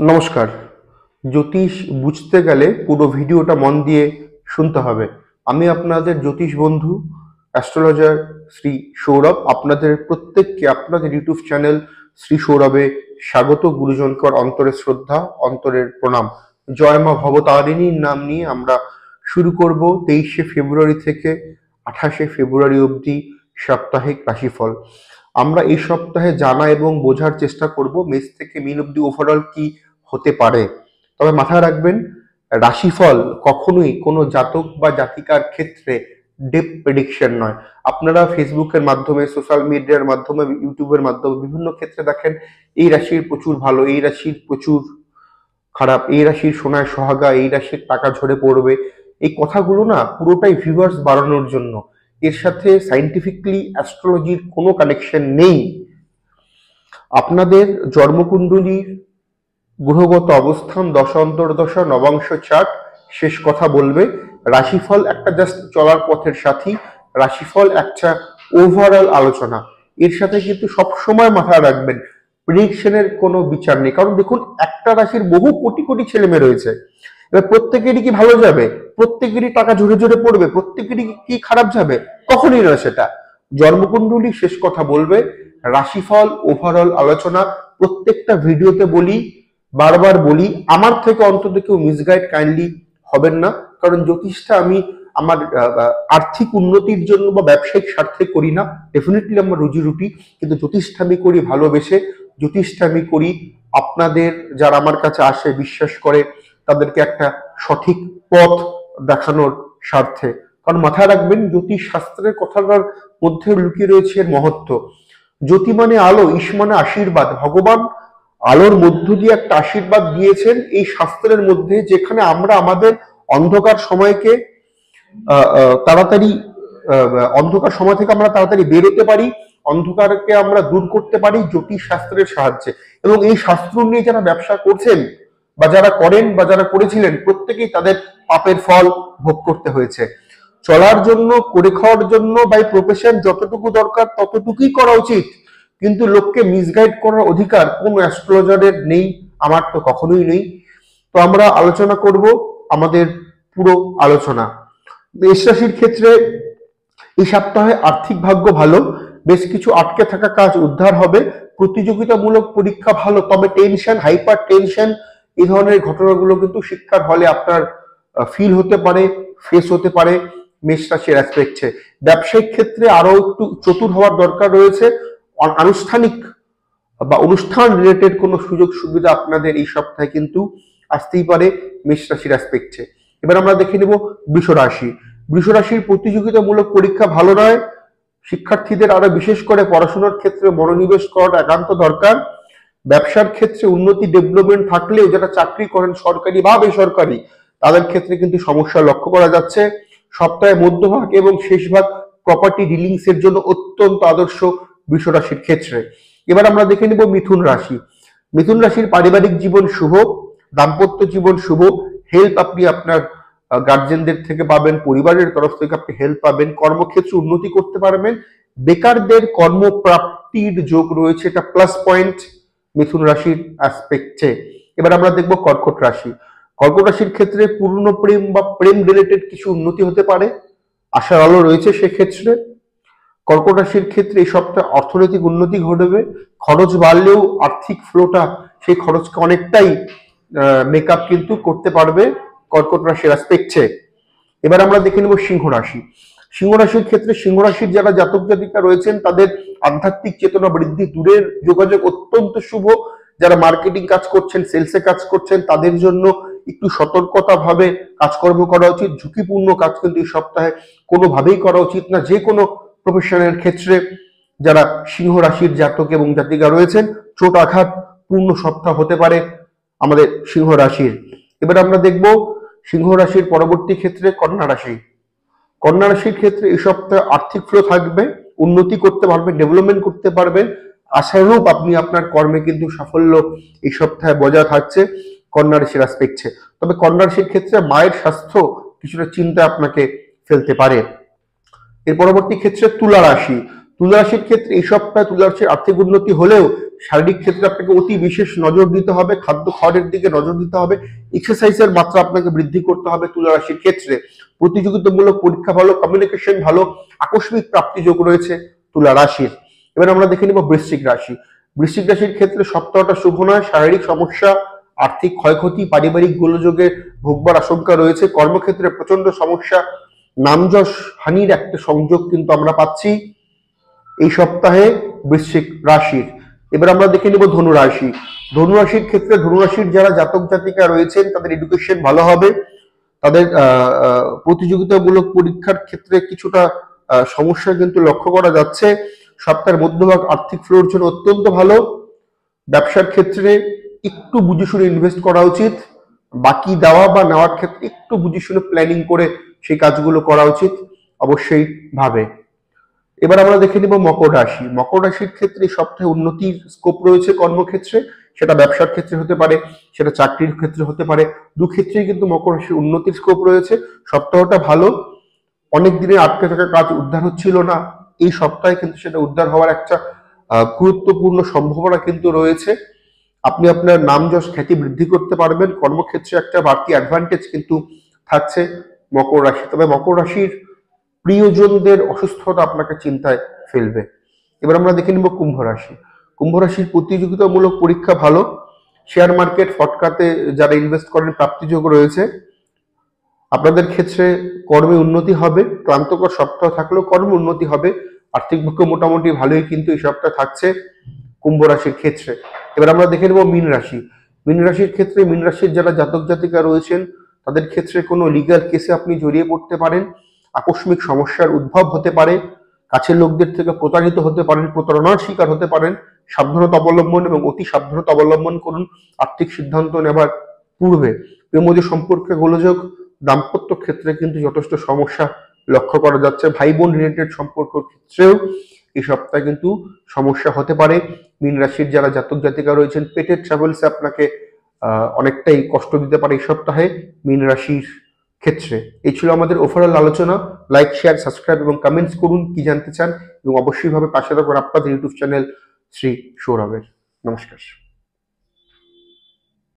নমস্কার। জ্যোতিষ বুঝতে গেলে পুরো ভিডিওটা মন দিয়ে শুনতে হবে। আমি আপনাদের জ্যোতিষ বন্ধু অ্যাস্ট্রোলজার শ্রী সৌরভ। আপনাদের প্রত্যেককে আপনাদের ইউটিউব চ্যানেল শ্রী সৌরভে স্বাগত। গুরুজনকর অন্তরের শ্রদ্ধা, অন্তরের প্রণাম। জয় মা ভবতারিণীর নাম নিয়ে আমরা শুরু করব 23শে ফেব্রুয়ারি থেকে 28শে ফেব্রুয়ারি অবধি সাপ্তাহিক রাশিফল। আমরা এই সপ্তাহে জানা এবং বোঝার চেষ্টা করব মেষ থেকে মীন অবধি ওভারঅল কি হতে পারে। তবে মাথায় রাখবেন, রাশিফল কখনোই কোনো জাতক বা জাতিকার ক্ষেত্রে ডিপ প্রেডিকশন নয়। আপনারা ফেসবুকের মাধ্যমে, সোশ্যাল মিডিয়ার মাধ্যমে, ইউটিউবের মাধ্যমে বিভিন্ন ক্ষেত্রে দেখেন এই রাশির প্রচুর ভালো, এই রাশির প্রচুর খারাপ, এই রাশির সোনায় সোহাগা, এই রাশির টাকা ঝরে পড়বে। এই কথাগুলো না পুরোটাই ভিউয়ার্স বাড়ানোর জন্য। এর সাথে সাইন্টিফিকলি অ্যাস্ট্রোলজির কোনো কানেকশন নেই। আপনাদের জন্মকুণ্ডলীর গ্রহগত অবস্থান, দশা অন্তর্দশা, নবাংশ চার্ট শেষ কথা বলবে। রাশিফল একটা জাস্ট চলার পথের সাথী, রাশিফল একটা ওভারঅল আলোচনা। এর সাথে কিন্তু সবসময় মাথায় রাখবেন প্রেডিকশনের কোনো বিচার নেই। কারণ দেখুন, একটা রাশির বহু কোটি কোটি ছেলে মেয়ে রয়েছে। এবার প্রত্যেকেরই কি ভালো যাবে? প্রত্যেকেরই টাকা ঝরে ঝরে পড়বে? প্রত্যেকেরই কি খারাপ যাবে? কখনই নয় সেটা। জন্মকুণ্ডলী শেষ কথা বলবে, রাশিফল ওভারঅল আলোচনা। প্রত্যেকটা ভিডিওতে বলি, বারবার বলি, আমার থেকে অন্তত কেউ মিসগাইড কাইন্ডলি হবেন না। কারণ জ্যোতিষটা আমি আমার আর্থিক উন্নতির জন্য বা ব্যবসায়িক স্বার্থে করি না। ডেফিনেটলি আমার রুজি রুটি, কিন্তু জ্যোতিষটা আমি করি ভালোবেসে। জ্যোতিষটা আমি করি আপনাদের যারা আমার কাছে আসে, বিশ্বাস করে, তাদেরকে একটা সঠিক পথ দেখানোর স্বার্থে। কারণ মাথায় রাখবেন, জ্যোতিষ শাস্ত্রের কথাটার মধ্যে লুকিয়ে রয়েছে এর মহত্ব। জ্যোতি মানে আলো, ঈশ মানে আশীর্বাদ। ভগবান আলোর মধ্য দিয়ে একটা আশীর্বাদ দিয়েছেন এই শাস্ত্রের মধ্যে, যেখানে আমরা আমাদের অন্ধকার সময়কে তাড়াতাড়ি অন্ধকার সময় থেকে আমরা তাড়াতাড়ি বেরোতে পারি, অন্ধকারকে আমরা দূর করতে পারি জ্যোতিষ শাস্ত্রের সাহায্যে। এবং এই শাস্ত্র নিয়ে যারা ব্যবসা করছেন বা যারা করেন বা যারা করেছিলেন, প্রত্যেকেই তাদের পাপের ফল ভোগ করতে হয়েছে। চলার জন্য, করে খাওয়ার জন্য বাই প্রফেশন যতটুকু দরকার ততটুকুই করা উচিত, কিন্তু লোককে মিসগাইড করার অধিকার কোন অ্যাস্ট্রোলজারের নেই, আমার তো কখনোই নেই। তো আমরা আলোচনা করব আমাদের পুরো আলোচনা। মেষ রাশির ক্ষেত্রে এই সপ্তাহে আর্থিক ভাগ্য ভালো, বেশ কিছু আটকে থাকা কাজ উদ্ধার হবে, প্রতিযোগিতামূলক পরীক্ষা ভালো, তবে টেনশন, হাইপার টেনশন, এই ধরনের ঘটনাগুলো কিন্তু শিক্ষার হলে আপনার ফিল হতে পারে, ফেস হতে পারে মেষ রাশির অ্যাসপেক্টে। ব্যবসায়িক ক্ষেত্রে আরো একটু চতুর হওয়ার দরকার রয়েছে। আনুষ্ঠানিক বা অনুষ্ঠান রিলেটেড কোনো সুযোগ সুবিধা আপনাদের এই সপ্তাহে কিন্তু আসতেই পারে মেষ রাশির অ্যাসপেক্টে। এবার আমরা দেখে নেব বৃষ রাশি। বৃষ রাশির প্রতিযোগিতামূলক পরীক্ষা ভালো নয়। শিক্ষার্থীদের আরো বিশেষ করে পড়াশোনার ক্ষেত্রে মনোনিবেশ করাটা একান্ত দরকার। ব্যবসার ক্ষেত্রে উন্নতি, ডেভেলপমেন্ট থাকলেও যারা চাকরি করেন সরকারি বা বেসরকারি, তাদের ক্ষেত্রে কিন্তু সমস্যা লক্ষ্য করা যাচ্ছে। সপ্তাহে মধ্যভাগ এবং শেষ ভাগ প্রপার্টি ডিলিংস এর জন্য অত্যন্ত আদর্শ বৃষ রাশির ক্ষেত্রে। এবার আমরা দেখে নেব মিথুন রাশি। মিথুন রাশির পারিবারিক জীবন শুভ, দাম্পত্য জীবন শুভ, হেল্প আপনি আপনার গার্জেনদের থেকে পাবেন, পরিবারের তরফ থেকে আপনি হেল্প পাবেন, কর্মক্ষেত্রে উন্নতি করতে পারবেন, বেকারদের কর্মপ্রাপ্তির যোগ রয়েছে, এটা প্লাস পয়েন্ট মিথুন রাশির অ্যাসপেক্টে। এবার আমরা দেখব কর্কট রাশি। কর্কট রাশির ক্ষেত্রে পূর্ণ প্রেম বা প্রেম রিলেটেড কিছু উন্নতি হতে পারে, আশার আলো রয়েছে সেক্ষেত্রে। কর্কট রাশির ক্ষেত্রে এই সপ্তাহে অর্থনৈতিক উন্নতি ঘটবে, খরচ বাড়লেও আর্থিক ফ্লোটা সেই খরচকে অনেকটাই মেকআপ কিন্তু করতে পারবে কর্কট রাশির অ্যাসপেক্টে। এবার আমরা দেখে নেব সিংহ রাশি। সিংহ রাশির ক্ষেত্রে সিংহ রাশির যারা জাতক জাতিকা রয়েছেন, তাদের আধ্যাত্মিক চেতনা বৃদ্ধি, দূরের যোগাযোগ অত্যন্ত শুভ। যারা মার্কেটিং কাজ করছেন, সেলসে কাজ করছেন, তাদের জন্য একটু সতর্কতা ভাবে কাজকর্ম করা উচিত। ঝুঁকিপূর্ণ কাজ কিন্তু এই সপ্তাহে কোনোভাবেই করা উচিত না। যে কোনো প্রফেশনের ক্ষেত্রে যারা সিংহ রাশির জাতক এবং জাতিকা রয়েছেন, চোট আঘাত পূর্ণ সপ্তাহ হতে পারে আমাদের সিংহ রাশির। এবার আমরা দেখব সিংহ রাশির পরবর্তী ক্ষেত্রে কন্যা রাশি। কন্যা রাশির ক্ষেত্রে এই সপ্তাহে আর্থিক ফ্লো থাকবে, উন্নতি করতে পারবেন, ডেভেলপমেন্ট করতে পারবেন, আশানুরূপ আপনি আপনার কর্মে কিন্তু সাফল্য এই সপ্তাহে বজায় থাকছে কন্যা রাশির অ্যাসপেক্টে। তবে কন্যা রাশির ক্ষেত্রে মায়ের স্বাস্থ্য কিছুটা চিন্তা আপনাকে ফেলতে পারে। এর পরবর্তী ক্ষেত্রে তুলা রাশি। তুলা রাশির ক্ষেত্রে এই সপ্তাহে তুলা রাশির আর্থিক উন্নতি হলেও শারীরিক ক্ষেত্রে আপনাকে অতি বিশেষ নজর দিতে হবে, খাদ্য খাওয়ারের দিকে নজর দিতে হবে, এক্সারসাইজের মাত্রা আপনাকে বৃদ্ধি করতে হবে। তুলা রাশির ক্ষেত্রে প্রতিযোগিতামূলক পরীক্ষা ভালো, কমিউনিকেশন ভালো, আকস্মিক প্রাপ্তি যোগ রয়েছে তুলা রাশির। এবার আমরা দেখে নিব বৃশ্চিক রাশি। বৃশ্চিক রাশির ক্ষেত্রে সপ্তাহটা শুভ নয়, শারীরিক সমস্যা, আর্থিক ক্ষয়ক্ষতি, পারিবারিক গোলযোগে ভোগবার আশঙ্কা রয়েছে। কর্মক্ষেত্রে প্রচন্ড সমস্যা, নামযশ হানির একটা সংযোগ কিন্তু আমরা পাচ্ছি এই সপ্তাহে বৃশ্চিক রাশির। এবার আমরা দেখে নিব ধনু রাশি। ধনু রাশির ক্ষেত্রে ধনু রাশির যারা জাতক জাতিকা রয়েছেন তাদের এডুকেশন ভালো হবে, তাদের প্রতিযোগিতামূলক পরীক্ষার ক্ষেত্রে কিছুটা সমস্যা কিন্তু লক্ষ্য করা যাচ্ছে। সপ্তাহের মধ্যভাগ আর্থিক ফ্লোর জন্য অত্যন্ত ভালো। ব্যবসার ক্ষেত্রে একটু বুঝে শুনে ইনভেস্ট করা উচিত, বাকি দেওয়া বা নেওয়ার ক্ষেত্রে একটু বুঝে শুনে প্ল্যানিং করে সেই কাজগুলো করা উচিত অবশ্যই ভাবে। এবার আমরা দেখে নিব মকর রাশি। মকর রাশির ক্ষেত্রে এই সপ্তাহে উন্নতির স্কোপ রয়েছে কর্মক্ষেত্রে, সেটা ব্যবসার ক্ষেত্রে হতে পারে, সেটা চাকরির ক্ষেত্রে হতে পারে, দু ক্ষেত্রেই কিন্তু মকর রাশির উন্নতির স্কোপ রয়েছে। সপ্তাহটা ভালো, অনেক দিনে আটকে থাকা কাজ উদ্ধার হচ্ছিল না, এই সপ্তাহে কিন্তু সেটা উদ্ধার হওয়ার একটা গুরুত্বপূর্ণ সম্ভাবনা কিন্তু রয়েছে। আপনি আপনার নাম যশ খ্যাতি বৃদ্ধি করতে পারবেন, কর্মক্ষেত্রে একটা বাড়তি অ্যাডভান্টেজ কিন্তু থাকছে মকর রাশি। তবে মকর রাশির প্রিয়জনদের অসুস্থতা আপনাকে চিন্তায় ফেলবে। এবার আমরা দেখে নিব কুম্ভ রাশি। কুম্ভ রাশির প্রতিযোগিতামূলক পরীক্ষা ভালো, শেয়ার মার্কেট ফটকাতে যারা ইনভেস্ট করেন প্রাপ্তিযোগ রয়েছে। আপনাদের ক্ষেত্রে কর্মে উন্নতি হবে, ক্লান্তকর সপ্তাহ থাকলেও কর্মে উন্নতি হবে, আর্থিক পক্ষে মোটামুটি ভালোই কিন্তু এই সপ্তাহ থাকছে কুম্ভ রাশির ক্ষেত্রে। এবার আমরা দেখে নেব মীন রাশি। মীন রাশির ক্ষেত্রে মীন রাশির যারা জাতক জাতিকা রয়েছেন তাদের ক্ষেত্রে কোনো লিগ্যাল কেসে আপনি জড়িয়ে পড়তে পারেন, আকস্মিক সমস্যার উদ্ভব হতে পারে, কাছের লোকদের থেকে প্রতারিত হতে পারেন, প্রতারণার শিকার হতে পারেন। সাবধানতা অবলম্বন এবং অতি সাবধানতা অবলম্বন করুন আর্থিক সিদ্ধান্ত নেবার পূর্বে। প্রেমজ সম্পর্কে গোলযোগ, দাম্পত্য ক্ষেত্রে কিন্তু যথেষ্ট সমস্যা লক্ষ্য করা যাচ্ছে। ভাই বোন রিলেটেড সম্পর্ক ক্ষেত্রেও এই সপ্তাহে কিন্তু সমস্যা হতে পারে। মীন রাশির যারা জাতক জাতিকা রয়েছেন পেটের ট্রাভেলসে আপনাকে অনেকটাই কষ্ট দিতে পারে এই সপ্তাহে মীন রাশির ক্ষেত্রে। এই ছিল আমাদের ওভারঅল আলোচনা। লাইক, শেয়ার, সাবস্ক্রাইব এবং কমেন্টস করুন কি জানতে চান, এবং অবশ্যই ভাবে পাশে থাকুন আপনাদের ইউটিউব চ্যানেল শ্রী সৌরভের। নমস্কার।